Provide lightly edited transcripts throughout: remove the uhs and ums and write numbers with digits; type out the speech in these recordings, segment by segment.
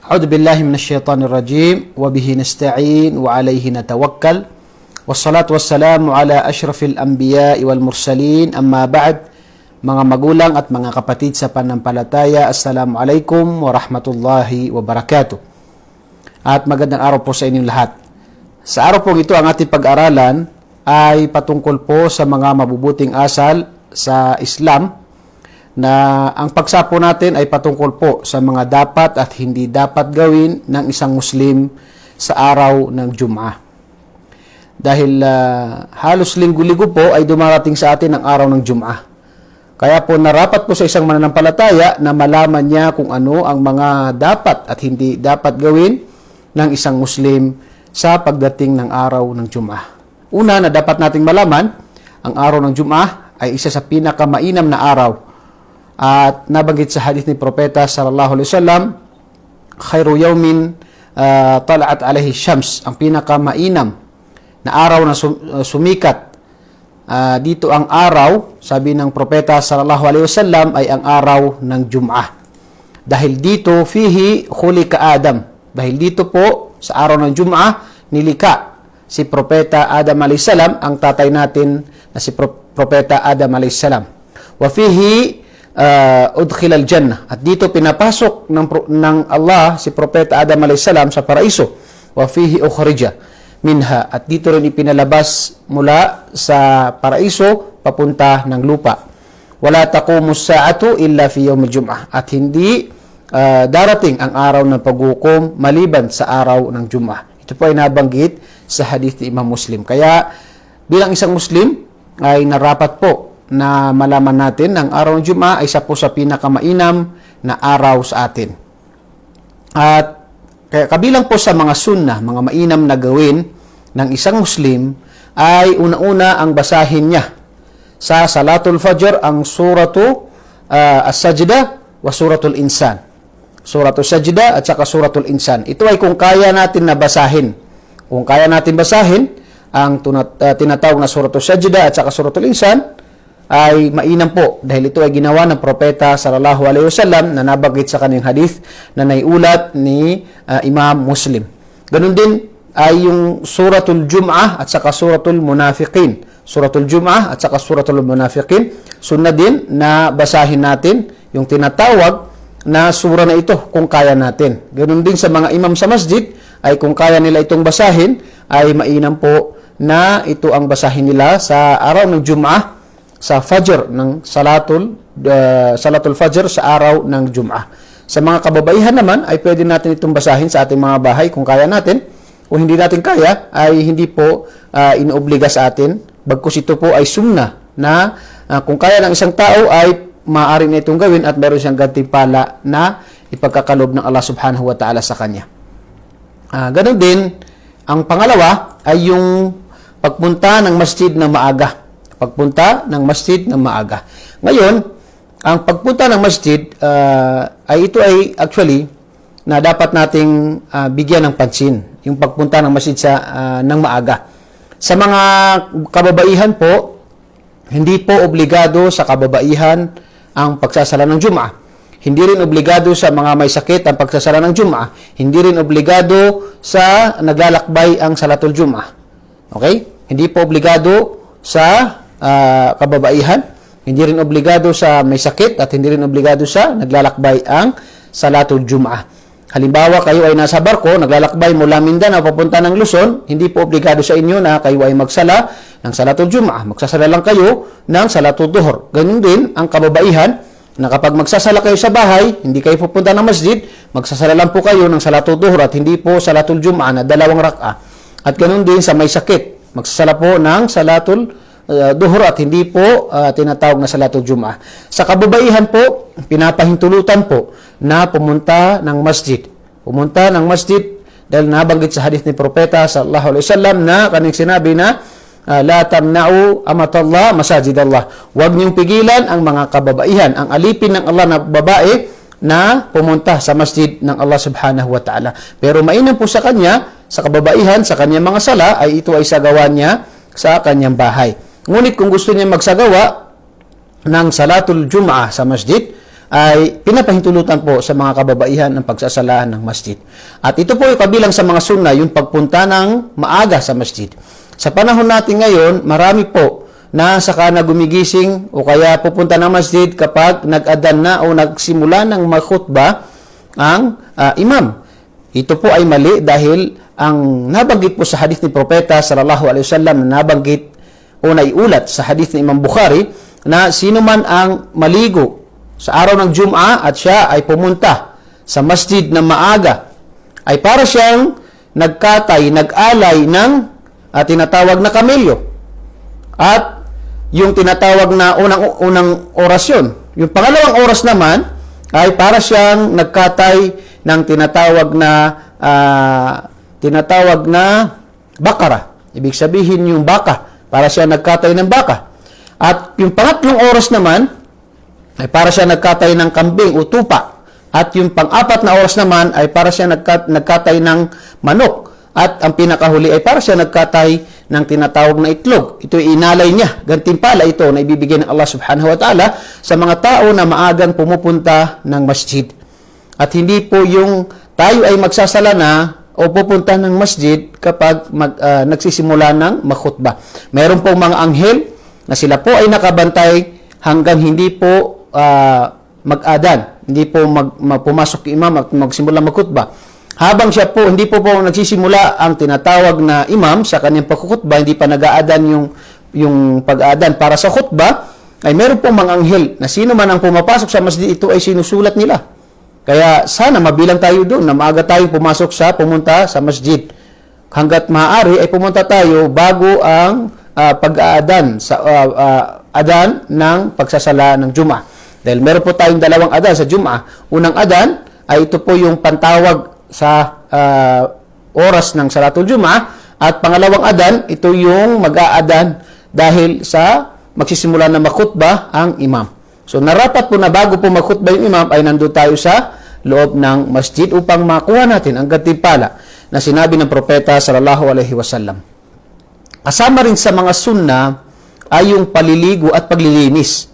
أعوذ بالله من الشيطان الرجيم وبه نستعين وعليه نتوكل والصلاة والسلام على أشرف الأنبياء والمرسلين أما بعد. Mga magulang at mga kapatid sa pananampalataya, Assalamualaikum warahmatullahi wabarakatuh. At magandang araw po sa inyong lahat. Sa araw po ito, ang ating pag-aralan ay patungkol po sa mga mabubuting asal sa Islam, na ang pagsapo natin ay patungkol po sa mga dapat at hindi dapat gawin ng isang Muslim sa araw ng Jum'ah. Dahil halos linggo-linggo po ay dumarating sa atin ang araw ng Jum'ah. Kaya po narapat po sa isang mananampalataya na malaman niya kung ano ang mga dapat at hindi dapat gawin ng isang Muslim sa pagdating ng araw ng Jum'ah. Una na dapat nating malaman, ang araw ng Jum'ah ay isa sa pinakamainam na araw. At nabanggit sa hadith ni Propeta sallallahu alaihi wasallam, khairu yawmin tala'at alaihi syams, ang pinakamainam na araw na sumikat. Dito ang araw, sabi ng Propeta sallallahu alaihi wasallam, ay ang araw ng Jum'ah. Dahil dito, fihi khulika Adam. Dahil dito po, sa araw ng Jum'ah, nilika si Propeta Adam alaihi salam, ang tatay natin na si Propeta Adam alaihi salam. Wa fihi udkhila al-jannah. At dito pinapasok ng Allah si Propeta Adam alaihi salam sa paraiso. Wa fihi ukhrija minha, at dito rin ipinalabas mula sa paraiso papunta ng lupa. Wala taqumu as-sa'atu illa fi yawm al-jum'ah, at hindi darating ang araw ng paghukom maliban sa araw ng Jum'ah. Ito po ay nabanggit sa hadith ni Imam Muslim. Kaya bilang isang Muslim ay narapat po na malaman natin ang araw ng Jum'ah ay isa po sa pinakamainam na araw sa atin. At kaya kabilang po sa mga sunnah, mga mainam na gawin ng isang Muslim ay una-una ang basahin niya sa Salatul Fajr ang suratu As-Sajdah wa suratul Insan. Suratul Sajdah at saka suratul Insan. Ito ay kung kaya natin na basahin. Kung kaya natin basahin ang tinatawag na suratul Sajdah at saka suratul Insan, ay mainam po dahil ito ay ginawa ng Propeta sallallahu alaihi wasallam na nabanggit sa kanyang hadith na naiulat ni Imam Muslim. Ganun din ay yung suratul Jum'ah at saka suratul Munafiqin. Suratul Jum'ah at saka suratul Munafiqin, sunna din na basahin natin yung tinatawag na sura na ito kung kaya natin. Ganun din sa mga imam sa masjid ay kung kaya nila itong basahin ay mainam po na ito ang basahin nila sa araw ng Jum'ah, sa Fajr ng Salatul Fajr sa araw ng Jum'ah. Sa mga kababaihan naman ay pwede natin itong basahin sa ating mga bahay kung kaya natin. Kung hindi natin kaya ay hindi po inuobliga sa atin. Bagkus ito po ay sunnah na kung kaya ng isang tao ay maaari na itong gawin at meron siyang gantimpala na ipagkakalob ng Allah subhanahu wa ta'ala sa kanya. Ganon din, ang pangalawa ay yung pagpunta ng masjid ng maaga. Pagpunta ng masjid ng maaga. Ngayon, ang pagpunta ng masjid ay ito ay actually na dapat nating bigyan ng pansin. Yung pagpunta ng masjid ng maaga. Sa mga kababaihan po, hindi po obligado sa kababaihan ang pagsasala ng Jum'ah. Hindi rin obligado sa mga may sakit ang pagsasala ng Jum'ah. Hindi rin obligado sa naglalakbay ang salatul Jum'ah. Okay? Hindi po obligado sa kababaihan, hindi rin obligado sa may sakit at hindi rin obligado sa naglalakbay ang Salatul Jum'ah. Halimbawa, kayo ay nasa barko, naglalakbay mula Mindanao papunta ng Luzon, hindi po obligado sa inyo na kayo ay magsala ng Salatul Jum'ah. Magsasala lang kayo ng Salatul Duhur. Ganun din ang kababaihan na kapag magsasala kayo sa bahay, hindi kayo pupunta ng masjid, magsasala lang po kayo ng Salatul Duhur at hindi po Salatul Jum'ah na 2 rak'ah. At ganun din sa may sakit, magsasala po ng Salatul Duhur at hindi po tinatawag na Salatul Jum'ah. Sa kababaihan po, pinapahintulutan po na pumunta ng masjid. Pumunta ng masjid dahil nabanggit sa hadith ni Propeta sallallahu alaihi wasallam na kanyang sinabi na la tamna'u amatallah masajidallah. Huwag niyong pigilan ang mga kababaihan, ang alipin ng Allah na babae na pumunta sa masjid ng Allah subhanahu wa ta'ala. Pero mainam po sa kanya, sa kababaihan, sa kanyang mga sala, ay ito ay sagawa niya sa kanyang bahay. Ngunit kung gusto niya magsagawa ng Salatul Jum'ah sa masjid, ay pinapahintulutan po sa mga kababaihan ang pagsasala ng masjid. At ito po yung kabilang sa mga sunnah, yung pagpunta ng maaga sa masjid. Sa panahon natin ngayon, marami po na saka na gumigising o kaya pupunta ng masjid kapag nag-adan na o nagsimula ng makhutba ang imam. Ito po ay mali dahil ang nabanggit po sa hadith ni Propeta sallallahu alaihi wasallam, na nabanggit o naiulat sa hadith ni Imam Bukhari, na sino man ang maligo sa araw ng Jum'ah at siya ay pumunta sa masjid na maaga, ay para siyang nagkatay, nag-alay ng tinatawag na kamelyo. At yung tinatawag na unang orasyon. Yung pangalawang oras naman ay para siyang nagkatay ng tinatawag na bakara. Ibig sabihin yung baka, para siya nagkatay ng baka. At yung pangatlong oras naman ay para siya nagkatay ng kambing o tupa. At yung pang-apat na oras naman ay para siya nagkatay ng manok. At ang pinakahuli ay para siya nagkatay ng tinatawag na itlog. Ito ay inalay niya. Gantimpala ito na ibibigay ng Allah subhanahu wa ta'ala sa mga tao na maagang pumupunta ng masjid. At hindi po yung tayo ay magsasala na o pupunta ng masjid kapag nagsisimula ng makhutbah. Meron pong mga anghel na sila po ay nakabantay hanggang hindi po mag-adan, hindi po pumasok yung imam at magsimula magkhutbah. Habang siya po, hindi po nagsisimula ang tinatawag na imam sa kanyang pagkhutbah, hindi pa nag-aadan yung pag-aadan para sa khutbah, ay meron pong mga anghel na sino man ang pumapasok sa masjid, ito ay sinusulat nila. Kaya sana mabilang tayo doon na maaga tayong pumunta sa masjid. Hanggat maaari ay pumunta tayo bago ang pag-aadan sa adan ng pagsasala ng Jum'ah. Dahil meron po tayong dalawang adan sa Jum'ah. Unang adan ay ito po yung pantawag sa oras ng Salatul Jum'ah, at pangalawang adan, ito yung mag-aadan dahil sa magsisimula na makhutbah ang imam. So narapat po na bago po makhutbah yung imam ay nandun tayo sa loob ng masjid upang makuha natin ang gantimpala na sinabi ng Propeta sallallahu alaihi wasallam. Kasama rin sa mga sunnah ay yung paliligo at paglilinis.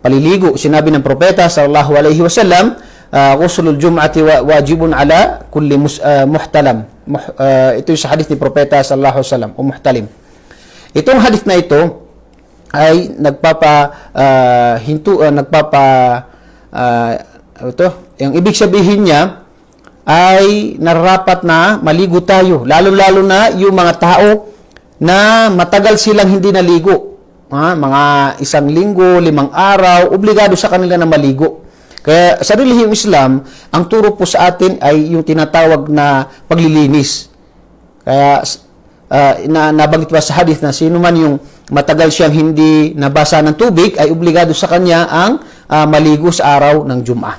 Paliligo, sinabi ng Propeta sallallahu alaihi wasallam, ghuslul jum'ati wajibun ala kulli muhtalam. Ito yung sa hadith ni Propeta sallallahu alaihi wasallam, o muhtalim. Itong hadith na ito ay yung ibig sabihin niya ay nararapat na maligo tayo, lalo-lalo na yung mga tao na matagal silang hindi naligo. Mga 1 linggo, 5 araw, obligado sa kanila na maligo. Kaya sa relihiyong Islam, ang turo po sa atin ay yung tinatawag na paglilinis. Kaya nabanggit pa sa hadith na sino man yung matagal siyang hindi nabasa ng tubig ay obligado sa kanya ang maligo sa araw ng Jum'ah.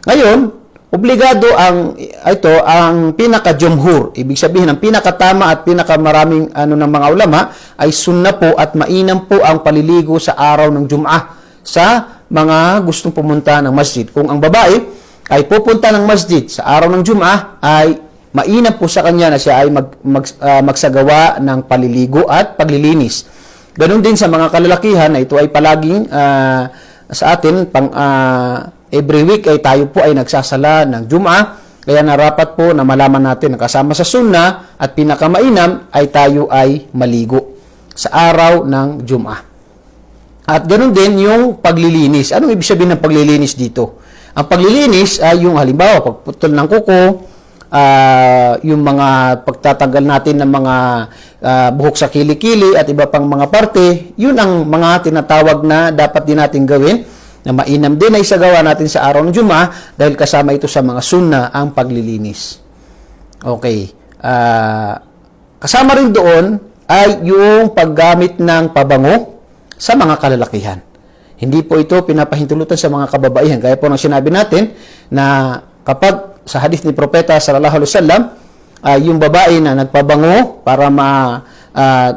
Ngayon, obligado ang pinaka-jumhur. Ibig sabihin, ang pinakatama at pinakamaraming ng mga ulama ay sunna po at mainam po ang paliligo sa araw ng Jum'ah sa mga gustong pumunta ng masjid. Kung ang babae ay pupunta ng masjid sa araw ng Jum'ah, ay mainam po sa kanya na siya ay magsagawa ng paliligo at paglilinis. Ganon din sa mga kalalakihan na ito ay palaging sa atin every week ay tayo po ay nagsasala ng Jum'ah. Kaya narapat po na malaman natin na kasama sa sunnah at pinakamainam ay tayo ay maligo sa araw ng Jum'ah. At ganoon din yung paglilinis. Anong ibig sabihin ng paglilinis dito? Ang paglilinis ay yung halimbawa pagputol ng kuko, yung mga pagtatanggal natin ng mga buhok sa kilikili at iba pang mga parte, yun ang mga tinatawag na dapat din natin gawin na mainam din na isagawa natin sa araw ng Jum'ah dahil kasama ito sa mga sunnah ang paglilinis. Okay. Kasama rin doon ay yung paggamit ng pabango sa mga kalalakihan. Hindi po ito pinapahintulutan sa mga kababaihan. Gaya po ng sinabi natin na kapag sa hadith ni Propeta sallallahu alaihi wasallam, yung babae na nagpabango para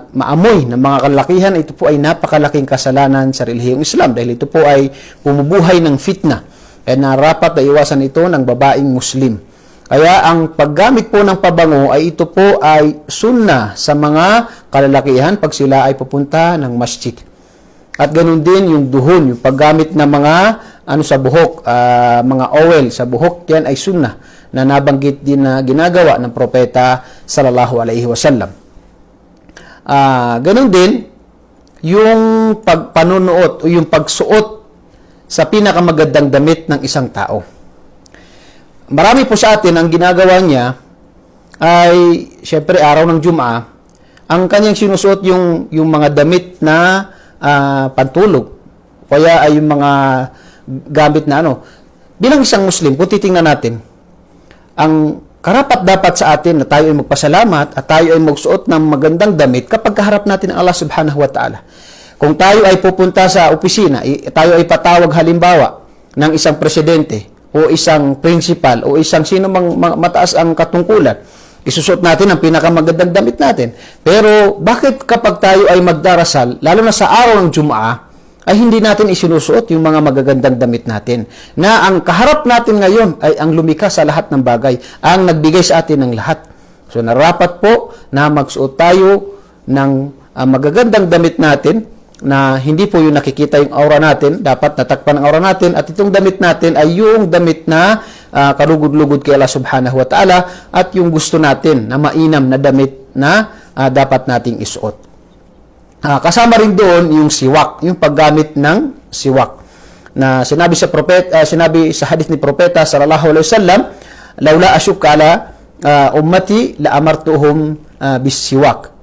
maamoy ng mga kalalakihan, ito po ay napakalaking kasalanan sa relihiyong Islam dahil ito po ay pumubuhay ng fitna. Kaya narapat na iwasan ito ng babaeng Muslim. Kaya ang paggamit po ng pabango ay ito po ay sunnah sa mga kalalakihan pag sila ay pupunta ng masjid. At ganoon din yung duhon, yung paggamit ng mga sa buhok, mga oil sa buhok, yan ay sunnah na nabanggit din na ginagawa ng propeta sallallahu alaihi wasallam. Ganun din yung pagpanunuot o yung pagsuot sa pinakamagandang damit ng isang tao. Marami po sa atin ang ginagawa niya ay syempre araw ng Jum'ah, ang kanyang sinusuot yung mga damit na pantulog, kaya ay yung mga gamit na bilang isang Muslim, kung titingnan natin, ang karapat-dapat sa atin na tayo ay magpasalamat at tayo ay magsuot ng magandang damit kapag kaharap natin ang Allah subhanahu wa ta'ala. Kung tayo ay pupunta sa opisina, tayo ay patawag halimbawa ng isang presidente o isang principal o isang sino mang mataas ang katungkulan, isusuot natin ang pinakamagandang damit natin. Pero bakit kapag tayo ay magdarasal, lalo na sa araw ng Jum'ah, ay hindi natin isinusuot yung mga magagandang damit natin, na ang kaharap natin ngayon ay ang lumikha sa lahat ng bagay, ang nagbigay sa atin ng lahat. So narapat po na magsuot tayo ng magagandang damit natin, na hindi po yung nakikita yung aura natin, dapat natakpan ang aura natin, at itong damit natin ay yung damit na karugod-lugod kay Allah subhanahu wa ta'ala, at yung gusto natin na mainam na damit na dapat nating isuot. Kasama rin doon yung siwak, yung paggamit ng siwak. Na sinabi sa hadith ni propeta sallallahu alaihi wasallam, laula asyukka ala ummati la amartuhum bisiwak.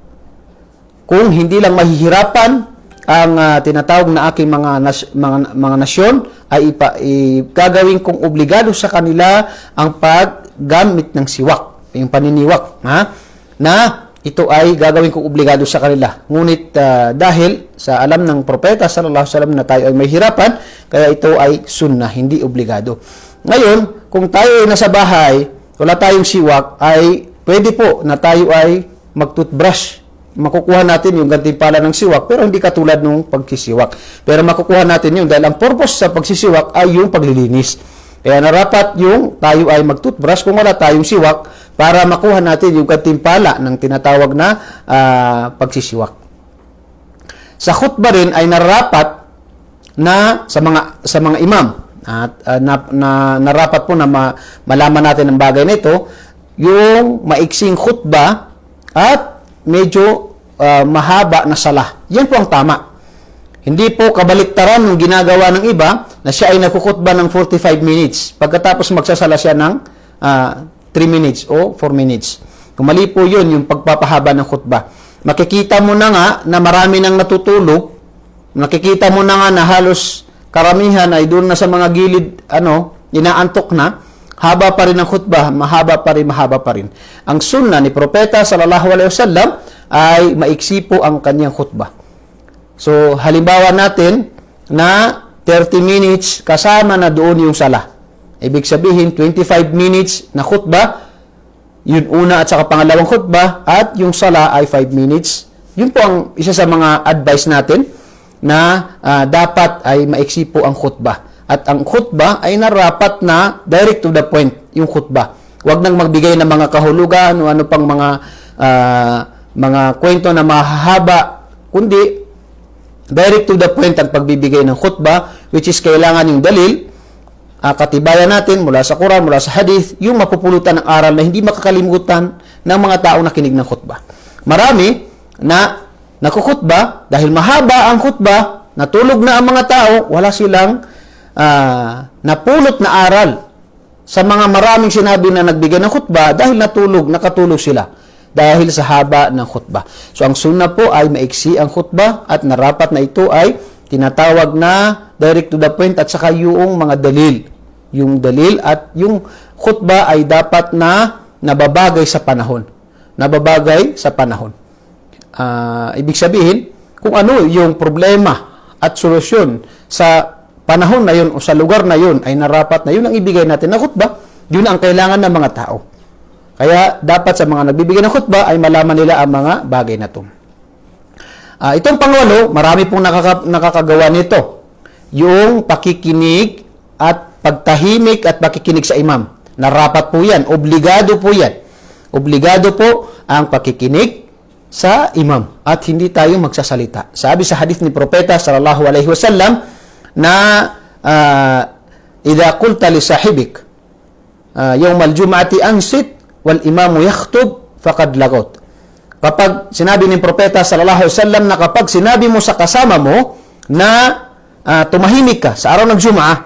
Kung hindi lang mahihirapan ang tinatawag na aking mga nasyon, ay gagawin kong obligado sa kanila ang paggamit ng siwak, yung paniniwak, na ito ay gagawin kong obligado sa kanila. Ngunit dahil sa alam ng propeta sallallahu alaihi wasallam na tayo ay may hirapan, kaya ito ay sunnah, hindi obligado. Ngayon, kung tayo ay nasa bahay, wala tayong siwak, ay pwede po na tayo ay mag-toothbrush. Makukuha natin yung gantimpala ng siwak, pero hindi katulad ng pagsisiwak. Pero makukuha natin yun dahil ang purpose sa pagsisiwak ay yung paglilinis. Kaya narapat yung tayo ay mag-toothbrush kung wala tayong siwak, para makuha natin yung gantimpala ng tinatawag na pagsisiwak. Sa khutbah rin ay narapat na sa mga imam, at narapat po na malaman natin ang bagay na ito, yung maiksing khutbah at medyo mahaba na salah. Yan po ang tama. Hindi po kabaliktaran ng ginagawa ng iba na siya ay nagkukhutbah ng 45 minutes. Pagkatapos magsasala siya ng 3 minutes o 4 minutes. Kung mali po yun, yung pagpapahaba ng khutbah. Makikita mo na nga na marami nang natutulog. Nakikita mo na nga na halos karamihan ay doon na sa mga gilid, inaantok na. Haba pa rin ang khutbah, mahaba pa rin. Ang sunnah ni propeta sallallahu alaihi wasallam ay maiksi po ang kanyang khutbah. So, halimbawa natin na 30 minutes kasama na doon yung salah. Ibig sabihin, 25 minutes na khutbah, yun una at saka pangalawang khutbah, at yung salah ay 5 minutes. Yun po ang isa sa mga advice natin na dapat ay maiksi po ang khutbah. At ang khutbah ay narapat na direct to the point, yung khutbah. Huwag nang magbigay ng mga kahulugan o ano pang mga kwento na mahahaba, kundi direct to the point ang pagbibigay ng khutbah, which is kailangan yung dalil, katibayan natin mula sa Quran, mula sa hadith, yung mapupulutan ng aral na hindi makakalimutan ng mga tao na kinig ng khutbah. Marami na nakukhutbah, dahil mahaba ang khutbah, natulog na ang mga tao, wala silang napulot na aral sa mga maraming sinabi na nagbigay ng khutbah dahil nakatulog sila dahil sa haba ng khutbah. So, ang sunnah po ay maiksi ang khutbah at narapat na ito ay tinatawag na direct to the point at saka yung mga dalil. Yung dalil at yung khutbah ay dapat na nababagay sa panahon. Nababagay sa panahon. Ibig sabihin, kung ano yung problema at solusyon sa panahon na yun o sa lugar na yun ay narapat na yun ang ibigay natin na khutbah, yun ang kailangan ng mga tao. Kaya dapat sa mga nagbibigay ng khutbah ay malaman nila ang mga bagay na ito. Itong pangwalo, marami pong nakakagawa nito. Yung pakikinig at pagtahimik at pakikinig sa imam. Narapat po yan. Obligado po yan. Obligado po ang pakikinig sa imam. At hindi tayo magsasalita. Sabi sa hadith ni propeta sallallahu alaihi wasallam na idza qulta li sahibik yawm al-jum'ati ansit wal imamu yakhtub faqad lagot. Kapag sinabi ng propeta sallallahu alaihi wasallam na kapag sinabi mo sa kasama mo na tumahimik ka sa araw ng Jum'ah,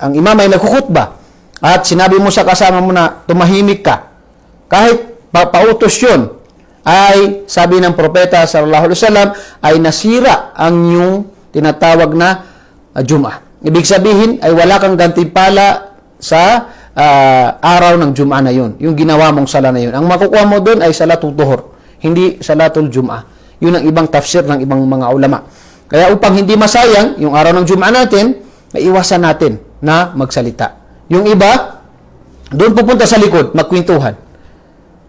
ang imam ay nagkukhutba, at sinabi mo sa kasama mo na tumahimik ka, kahit pautos yun, ay sabi ng propeta sallallahu alaihi wasallam ay nasira ang yung tinatawag na Jum'ah. Ibig sabihin ay wala kang gantimpala sa araw ng Jum'ah na yun, yung ginawa mong sala na yun. Ang makukuha mo doon ay salatul duhur, hindi salatul Jum'ah. Yun ang ibang tafsir ng ibang mga ulama. Kaya upang hindi masayang yung araw ng Jum'ah natin, iwasan natin na magsalita. Yung iba, doon pupunta sa likod, magkwentuhan.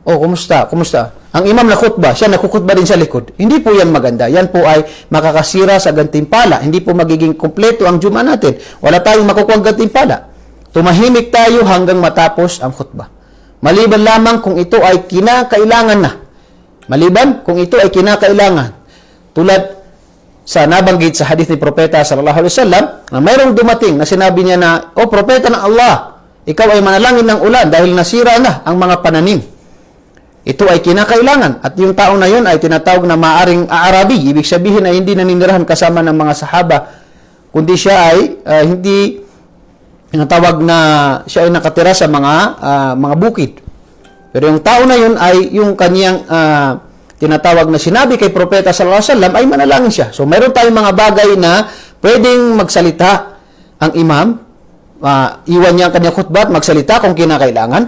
Oh, kumusta? Kumusta? Ang imam na khutbah, siya nakukutba din sa likod. Hindi po yan maganda. Yan po ay makakasira sa gantimpala. Hindi po magiging kumpleto ang Jum'ah natin. Wala tayong makukuha gantimpala. Tumahimik tayo hanggang matapos ang khutbah. Maliban lamang kung ito ay kinakailangan na. Maliban kung ito ay kinakailangan. Tulad sa nabanggit sa hadith ni Propeta sallallahu alaihi wasallam, na mayroong dumating na sinabi niya na, "O Propeta ng Allah, ikaw ay manalangin ng ulan dahil nasira na ang mga pananim." Ito ay kinakailangan. At yung tao na yun ay tinatawag na maaring Aarabi. Ibig sabihin ay hindi naninirahan kasama ng mga sahaba, kundi siya ay hindi tinatawag na siya ay nakatira sa mga bukid. Pero yung tao na yun ay yung kaniyang tinatawag na sinabi kay Propeta sallallahu alaihi wasallam ay manalangin siya. So mayroon tayong mga bagay na pwedeng magsalita ang imam, iwan niya ang kanyang khutbah at magsalita kung kinakailangan.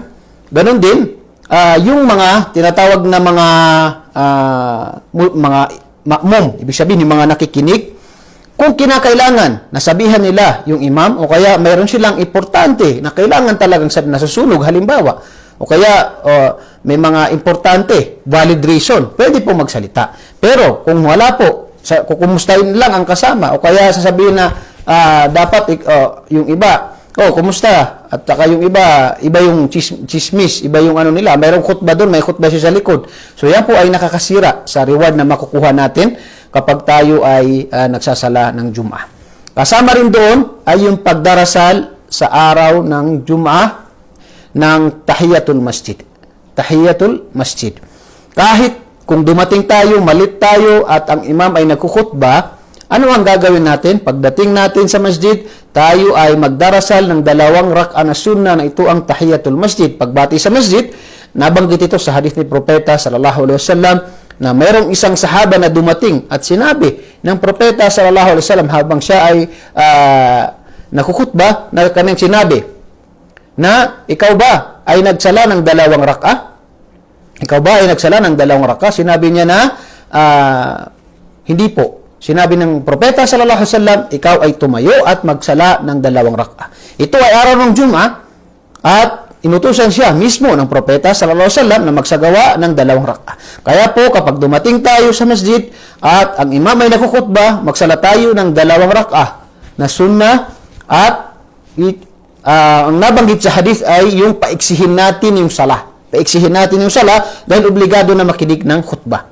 Ganon din yung mga tinatawag na mga ma'mum, ibig sabihin yung mga nakikinig, kung kinakailangan nasabihan nila yung imam o kaya mayroon silang importante na kailangan talagang nasusunog, halimbawa, o kaya may mga importante, valid reason, pwede po magsalita. Pero kung wala po, kukumustahin lang ang kasama o kaya sasabihin na dapat yung iba, kumusta? At saka yung iba yung chismis, iba yung ano nila, mayroong khutbah doon, may khutbah siya sa likod. So yan po ay nakakasira sa reward na makukuha natin kapag tayo ay nagsasala ng Jum'ah. Kasama rin doon ay yung pagdarasal sa araw ng Jum'ah ng Tahiyatul Masjid. Tahiyatul Masjid. Kahit kung dumating tayo, malit tayo at ang imam ay nagkukhutbah, ano ang gagawin natin? Pagdating natin sa masjid, tayo ay magdarasal ng 2 rak'a na sunnah na ito ang Tahiyatul Masjid. Pagbati sa masjid, nabanggit ito sa hadith ni Propeta sallallahu alaihi wasallam na mayroong isang sahaba na dumating at sinabi ng Propeta sallallahu alaihi wasallam habang siya ay nakukhutbah na kanyang sinabi na ikaw ba ay nagsala ng 2 rak'a? Ikaw ba ay nagsala ng 2 rak'a? Sinabi niya na hindi po. Sinabi ng Propeta sallallahu alaihi wasallam, ikaw ay tumayo at magsala ng 2 rak'a. Ito ay araw ng Jum'ah at inutusan siya mismo ng Propeta sallallahu alaihi wasallam na magsagawa ng 2 rak'a. Kaya po kapag dumating tayo sa masjid at ang imam ay nakukhutbah, magsala tayo ng 2 rak'a na sunnah at ang nabanggit sa hadith ay yung paiksihin natin yung salah. Paiksihin natin yung salah dahil obligado na makinig ng khutbah.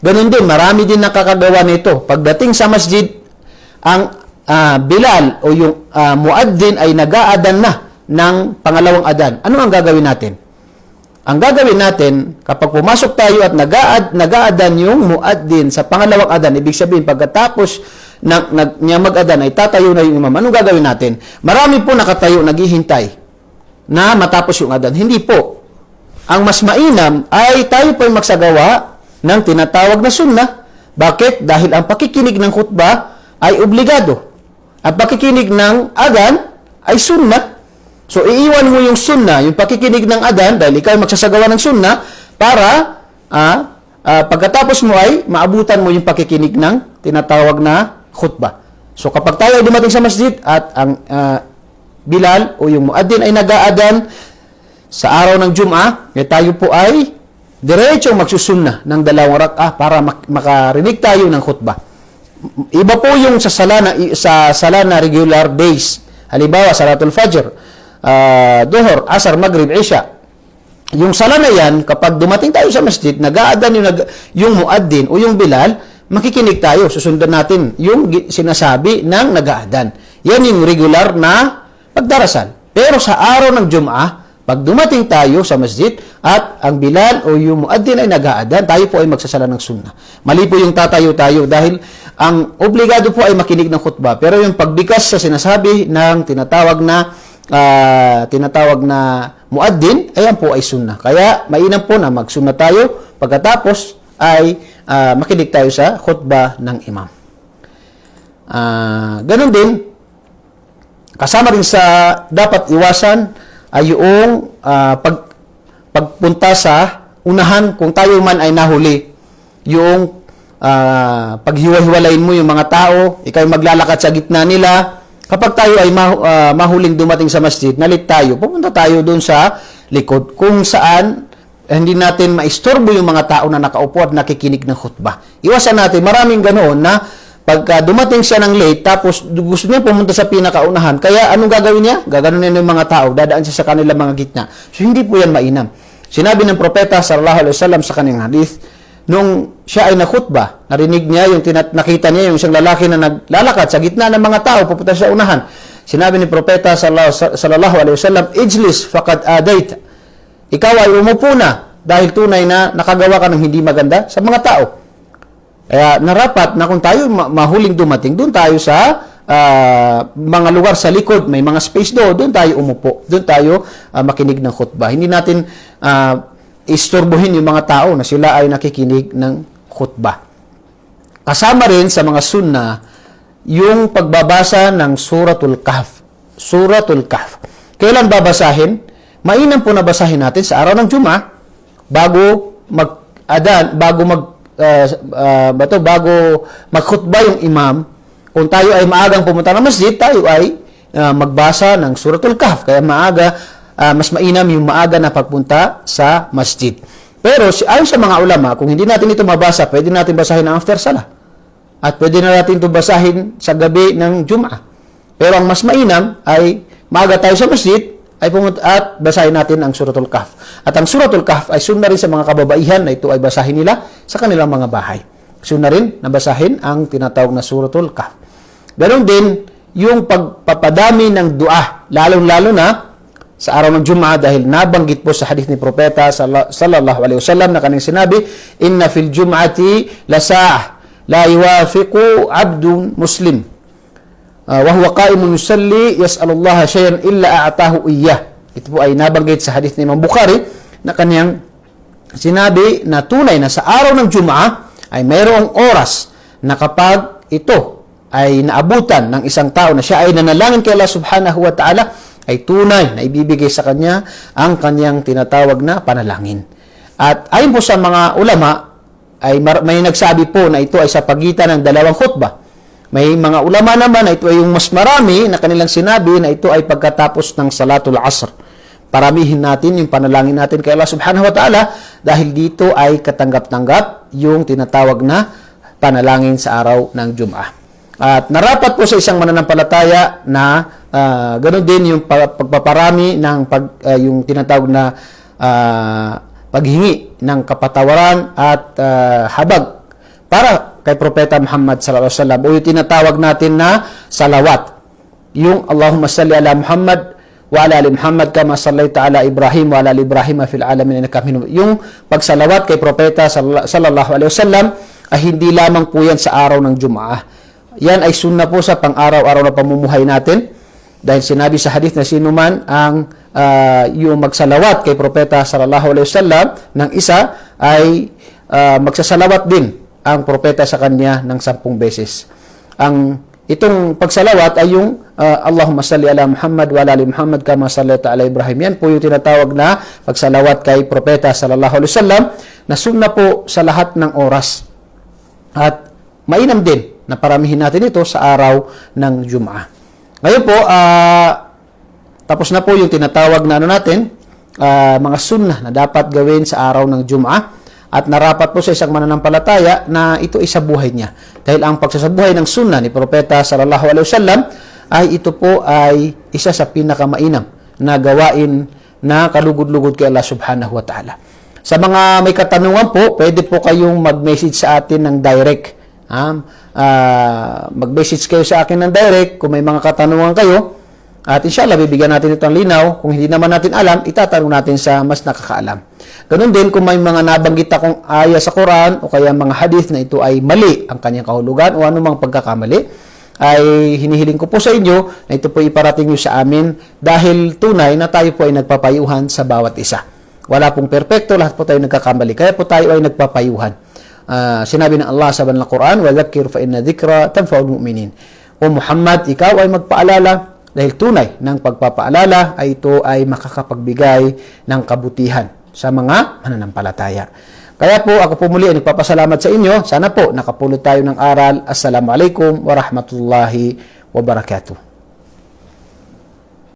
Ganun din, marami din nakakagawa nito. Pagdating sa masjid, ang Bilal o yung muaddin ay nag-aadan na ng pangalawang adan. Ano ang gagawin natin? Ang gagawin natin, kapag pumasok tayo at nag-aadan yung muaddin sa pangalawang adan, ibig sabihin pagkatapos niya mag-adan ay tatayo na yung imam. Anong gagawin natin? Marami po nakatayo, naghihintay na matapos yung adan. Hindi po. Ang mas mainam ay tayo po magsagawa ng tinatawag na sunnah. Bakit? Dahil ang pakikinig ng khutbah ay obligado. Ang pakikinig ng adan ay sunnah. So, iiwan mo yung sunnah, yung pakikinig ng adan, dahil ikaw ay magsasagawa ng sunnah, para pagkatapos mo ay maabutan mo yung pakikinig ng tinatawag na khutbah. So, kapag tayo ay dumating sa masjid at ang Bilal o yung muaddin ay nag-aadan sa araw ng Jum'ah, tayo po ay diretsong magsusunna ng 2 rak'a para makarinig tayo ng khutbah. Iba po yung sa sala na regular days. Halimbawa, Salatul Fajr, Duhur, Asar, Maghrib, Isha. Yung sala na yan, kapag dumating tayo sa masjid, nag-aadan yung muaddin o yung Bilal, makikinig tayo, susundan natin yung sinasabi ng nag-aadan. Yan yung regular na pagdarasal. Pero sa araw ng Jum'ah, pag dumating tayo sa masjid at ang Bilal o yung muaddin ay nag-aadan, tayo po ay magsasala ng sunnah. Mali po yung tatayo tayo dahil ang obligado po ay makinig ng khutbah. Pero yung pagbigkas sa sinasabi ng tinatawag na muaddin, ayan po ay sunnah. Kaya mainam po na magsunnah tayo pagkatapos ay makinig tayo sa khutbah ng imam. Ganon din, kasama rin sa dapat iwasan ay yung pagpunta sa unahan kung tayo man ay nahuli. Yung paghiwa-hiwalayin mo yung mga tao, ikaw maglalakad sa gitna nila. Kapag tayo ay mahuling dumating sa masjid, nalit tayo, pupunta tayo doon sa likod kung saan hindi natin maistorbo yung mga tao na nakaupo at nakikinig ng khutbah. Iwasan natin, maraming ganoon na pagka dumating siya ng late, tapos gusto niya pumunta sa pinakaunahan, kaya anong gagawin niya? Gaganoon niya ng mga tao, dadaan siya sa kanilang mga gitna. So, hindi po yan mainam. Sinabi ng propeta, sallallahu alaihi wasallam, sa kanyang hadith, nung siya ay nakhutbah, narinig niya, nakita niya yung isang lalaki na naglalakad sa gitna ng mga tao, pupunta sa unahan. Sinabi ni propeta, sallallahu alaihi wasallam, ijlis faqad adait. Ikaw ay umupo na, dahil tunay na nakagawa ka ng hindi maganda sa mga tao. Kaya narapat na kung tayo mahuling dumating, doon tayo sa mga lugar sa likod, may mga space doon tayo umupo, doon tayo makinig ng khutbah. Hindi natin istorbohin yung mga tao na sila ay nakikinig ng khutbah. Kasama rin sa mga sunnah yung pagbabasa ng Suratul Kahf. Suratul Kahf. Kailan babasahin? Mainam po na basahin natin sa araw ng Jum'ah bago mag-adan, bago magkhutbah yung imam. Kung tayo ay maagang pumunta ng masjid, tayo ay magbasa ng Suratul Kahf. Kaya mas mainam yung maaga na pagpunta sa masjid. Pero ayon sa mga ulama, kung hindi natin ito mabasa, pwede natin basahin after salah. At pwede na natin ito basahin sa gabi ng Jum'ah. Pero ang mas mainam ay maaga tayo sa masjid, ay pumunta at basahin natin ang Suratul Kahf. At ang Suratul Kahf ay sunna rin sa mga kababaihan na ito ay basahin nila sa kanilang mga bahay. Sunna rin na basahin ang tinatawag na Suratul Kahf. Ganon din yung pagpapadami ng dua, lalong-lalo na sa araw ng Jum'ah dahil nabanggit po sa hadith ni Propeta sallallahu alaihi wasallam na kanyang sinabi, inna fil jum'ati la sa'ah la yuwafiqu 'abdun muslim wa huwa qa'imun yusalli yas'alullaha shay'an illa a'tahu iyyah. Ito po ay nabanggit sa hadith ni Imam Bukhari na kanyang sinabi na tunay na sa araw ng Jum'ah ay mayroong oras na kapag ito ay naabutan ng isang tao na siya ay nanalangin kay Allah subhanahu wa ta'ala, ay tunay na ibibigay sa kanya ang kanyang tinatawag na panalangin. At ayon po sa mga ulama, ay may nagsabi po na ito ay sa pagitan ng dalawang khutbah. May mga ulama naman na ito ay yung mas marami na kanilang sinabi na ito ay pagkatapos ng Salatul Asr. Paramihin natin yung panalangin natin kay Allah subhanahu wa ta'ala dahil dito ay katanggap-tanggap yung tinatawag na panalangin sa araw ng Jum'ah. At narapat po sa isang mananampalataya na ganoon din yung pagpaparami ng yung tinatawag na paghingi ng kapatawaran at habag para kay Propeta Muhammad sallallahu alaihi wasallam o yung tinatawag natin na salawat. Yung Allahumma salli ala Muhammad wa ala ali Muhammad kama sallaita ala Ibrahim wa ala ali Ibrahim fil alamin innaka Hamidum. Yung pagsalawat kay Propeta sallallahu alaihi wasallam ay hindi lamang po yan sa araw ng Jum'ah. Yan ay sunna po sa pang-araw-araw na pamumuhay natin. Dahil sinabi sa hadith na sino man ang yung magsalawat kay Propeta sallallahu alaihi wasallam ng isa ay magsasalawat din ang propeta sa kanya ng 10 beses. Itong pagsalawat ay yung Allahumma salli ala Muhammad wa ala ali Muhammad kama sallaita ala Ibrahim. Yan po yung tinatawag na pagsalawat kay Propeta sallallahu alaihi wasallam na sunna po sa lahat ng oras. At mainam din na paramihin natin ito sa araw ng Jum'ah. Ngayon po, tapos na po yung tinatawag na mga sunnah na dapat gawin sa araw ng Jum'ah. At narapat po sa isang mananampalataya na ito ay sa buhay niya. Dahil ang pagsasabuhay ng sunnah ni Propeta sallallahu alaihi wasallam ay ito po ay isa sa pinakamainam na gawain na kalugod-lugod kay Allah subhanahu wa ta'ala. Sa mga may katanungan po, pwede po kayong mag-message sa atin ng direct. Mag-message kayo sa akin ng direct kung may mga katanungan kayo. At inshallah, bibigyan natin ito ng linaw. Kung hindi naman natin alam, itatanong natin sa mas nakakaalam. Ganun din, kung may mga nabanggit akong aya sa Quran o kaya mga hadith na ito ay mali ang kanyang kahulugan o anumang pagkakamali, ay hinihiling ko po sa inyo na ito po iparating nyo sa amin dahil tunay na tayo po ay nagpapayuhan sa bawat isa. Wala pong perpekto, lahat po tayo nagkakamali. Kaya po tayo ay nagpapayuhan. Sinabi ng Allah sa banal Quran, وَذَكِّرْ فَإِنَّ ذِكْرَ تَنْفَعُ الْمُؤْمِنِينَ. O Muhammad, ikaw ay magpaalala dahil tunay ng pagpapaalala ay ito ay makakapagbigay ng kabutihan sa mga mananampalataya. Kaya po ako po muli ay nagpapasalamat sa inyo. Sana po nakapulot tayo ng aral. Assalamualaikum warahmatullahi wabarakatuh.